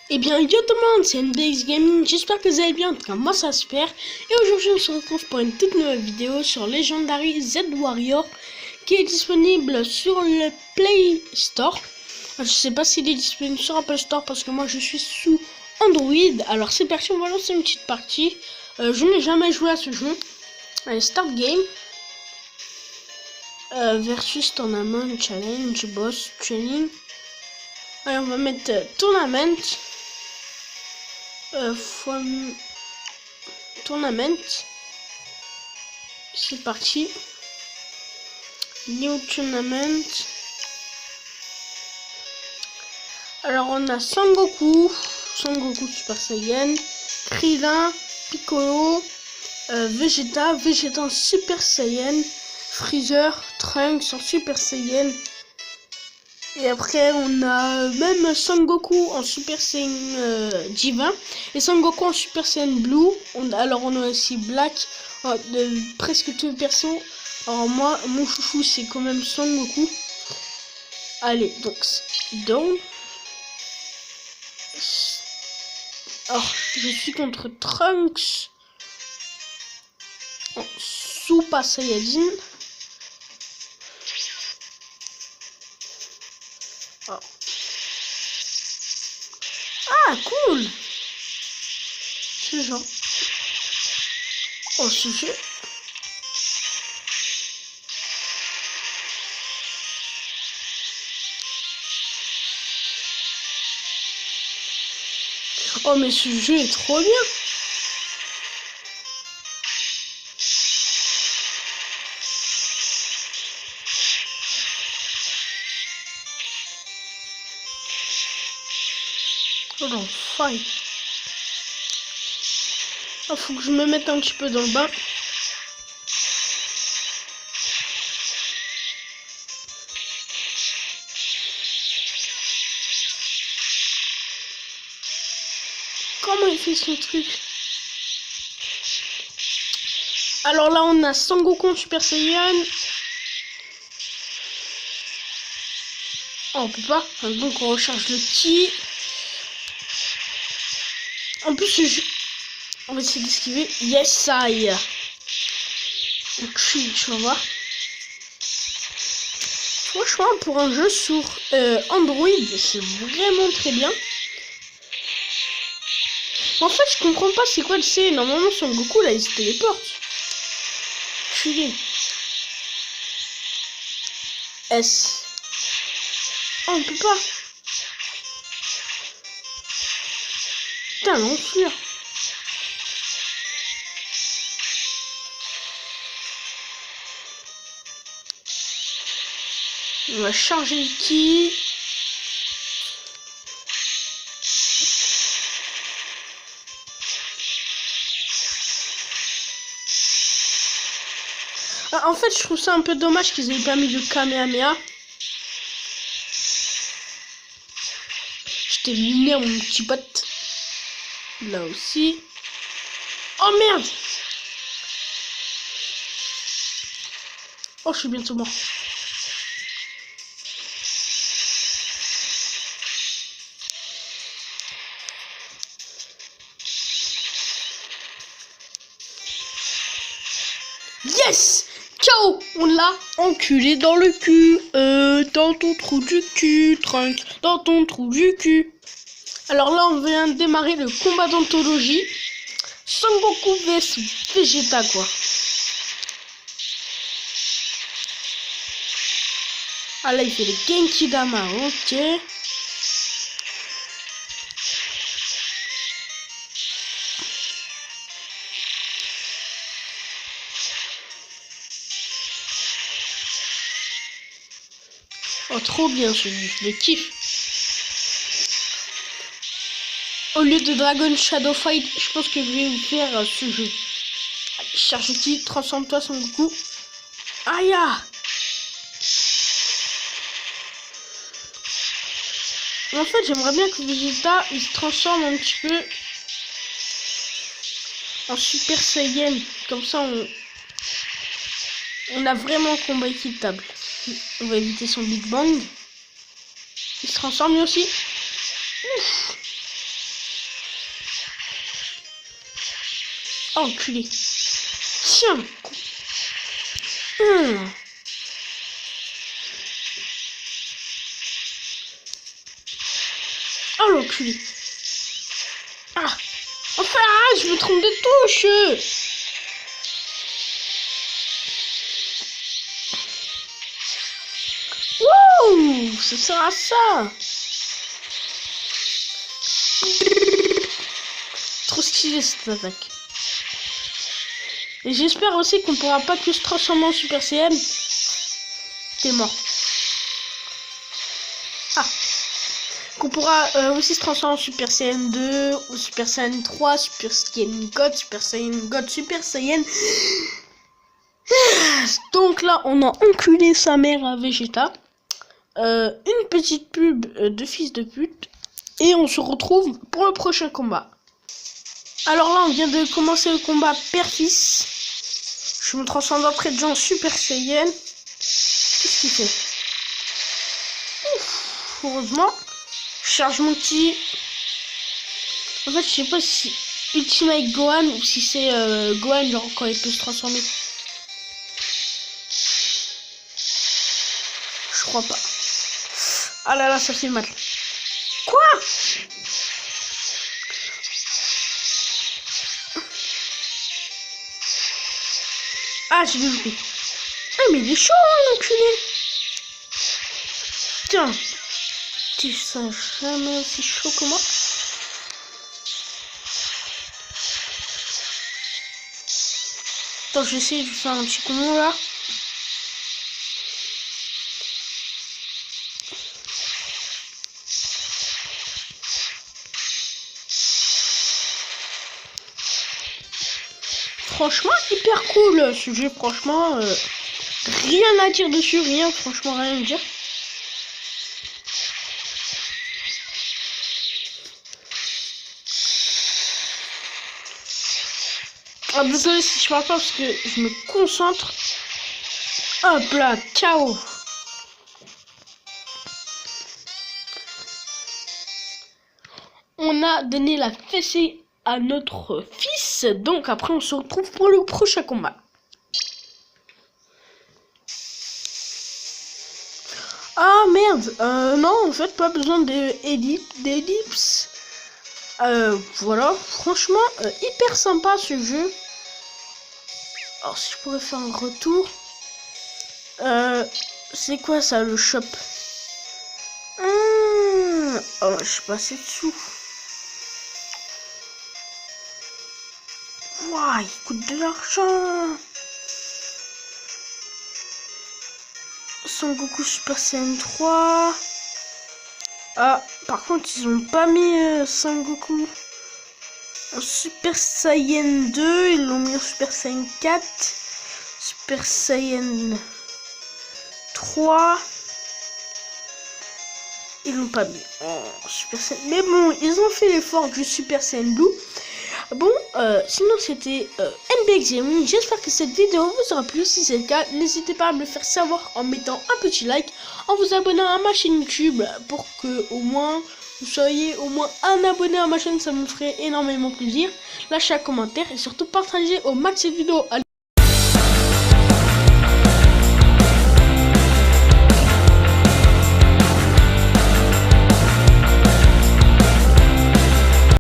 Eh bien, yo tout le monde, c'est MDX Gaming, j'espère que vous allez bien, en tout cas moi ça va super. Et aujourd'hui on se retrouve pour une toute nouvelle vidéo sur Legendary Z Warrior qui est disponible sur le Play Store. Je sais pas s'il est disponible sur Apple Store parce que moi je suis sous Android. Alors c'est parti, on va lancer une petite partie. Je n'ai jamais joué à ce jeu. Allez, start game. Versus tournament, challenge, boss, training. Allez, on va mettre tournament. Tournament. C'est parti. New tournament. Alors on a Sangoku Super Saiyan, Krillin, Piccolo, Vegeta en Super Saiyan, Freezer, Trunks en Super Saiyan. Et après on a même Sangoku en Super Saiyan Divin et Sangoku en Super Saiyan Blue. Alors on a aussi Black de presque tous les persos. Alors moi mon chouchou c'est quand même Sangoku. Allez, donc down. Alors je suis contre Trunks en Super Saiyajin. Oh. Ah, cool! Ce genre. Oh, ce jeu. Oh, mais ce jeu est trop bien! Oh l'enfer! Oh, faut que je me mette un petit peu dans le bain. Comment il fait son truc? Alors là, on a Sangoku Super Saiyan. Oh, on peut pas. Donc on recharge le ki. En plus, ce jeu... on va essayer d'esquiver. Yes, I. Donc, je vais voir. Franchement, pour un jeu sur Android, c'est vraiment très bien. En fait, je comprends pas c'est quoi le C. Normalement, Son Goku, là, il se téléporte. Chulé. S. Oh, on peut pas. Putain, l'enflure. On va charger le ki. Ah, en fait, je trouve ça un peu dommage qu'ils aient pas mis de Kamehameha. Je t'ai lumière, mon petit pote. Là aussi. Oh merde! Oh, je suis bientôt mort. Yes! Ciao! On l'a enculé dans le cul. Dans ton trou du cul, Trunks. Dans ton trou du cul. Alors là, on vient de démarrer le combat d'anthologie. Sangoku vs Vegeta, quoi. Ah là, il fait les Genki Dama, ok. Oh, trop bien celui, je le kiffe. Au lieu de Dragon Shadow Fight, je pense que je vais vous faire ce jeu. Allez, charge qui, transforme-toi Son Goku. Aïe! En fait, j'aimerais bien que Vegeta il se transforme un petit peu en Super Saiyan. Comme ça, on a vraiment un combat équitable. On va éviter son Big Bang. Il se transforme lui aussi. Ouf. Enculé. Tiens. Oh l'enculé. Ah. Enfin, je me trompe de touche. Wouh, ça sert à ça. Trop stylé cette attaque. Et j'espère aussi qu'on pourra pas que se transformer en Super Saiyan. T'es mort. Ah. Qu'on pourra aussi se transformer en Super Saiyan 2, ou Super Saiyan 3, Super Saiyan God, Super Saiyan God, Super Saiyan. Donc là, on a enculé sa mère à Vegeta. Une petite pub de fils de pute. Et on se retrouve pour le prochain combat. Alors là, on vient de commencer le combat père-fils. Je me transforme après de en Super Saiyan. Qu'est-ce qu'il fait? Ouf, heureusement. Je charge mon petit. En fait, je sais pas si Ultimate Gohan ou si c'est Gohan, genre quand il peut se transformer. Je crois pas. Ah là là, ça fait mal. Quoi? Ah, j'ai loupé. Ah, mais il est chaud, l'enculé. Tiens. Tu sais jamais aussi chaud que moi. Attends, je vais essayer de faire un petit combo là. Franchement, hyper cool ce jeu, franchement. Rien à dire dessus, rien, franchement, rien à dire. Ah, désolé si je parle pas parce que je me concentre. Hop là, ciao. On a donné la fessée à notre fils, donc après on se retrouve pour le prochain combat. Ah merde, non en fait pas besoin d'ellipse. Voilà, franchement hyper sympa ce jeu. Alors si je pourrais faire un retour. C'est quoi ça le shop? Oh, je suis passé dessous. Waouh, il coûte de l'argent. Son Goku Super Saiyan 3. Ah, par contre, ils ont pas mis Son Goku en Super Saiyan 2. Ils l'ont mis en Super Saiyan 4. Super Saiyan 3. Ils l'ont pas mis en Super Saiyan. Mais bon, ils ont fait l'effort du Super Saiyan Blue. Bon, sinon c'était NBX Gaming. J'espère que cette vidéo vous aura plu. Si c'est le cas, n'hésitez pas à me le faire savoir en mettant un petit like, en vous abonnant à ma chaîne YouTube pour que au moins vous soyez au moins un abonné à ma chaîne. Ça me ferait énormément plaisir. Lâchez un commentaire et surtout partagez au max cette vidéo.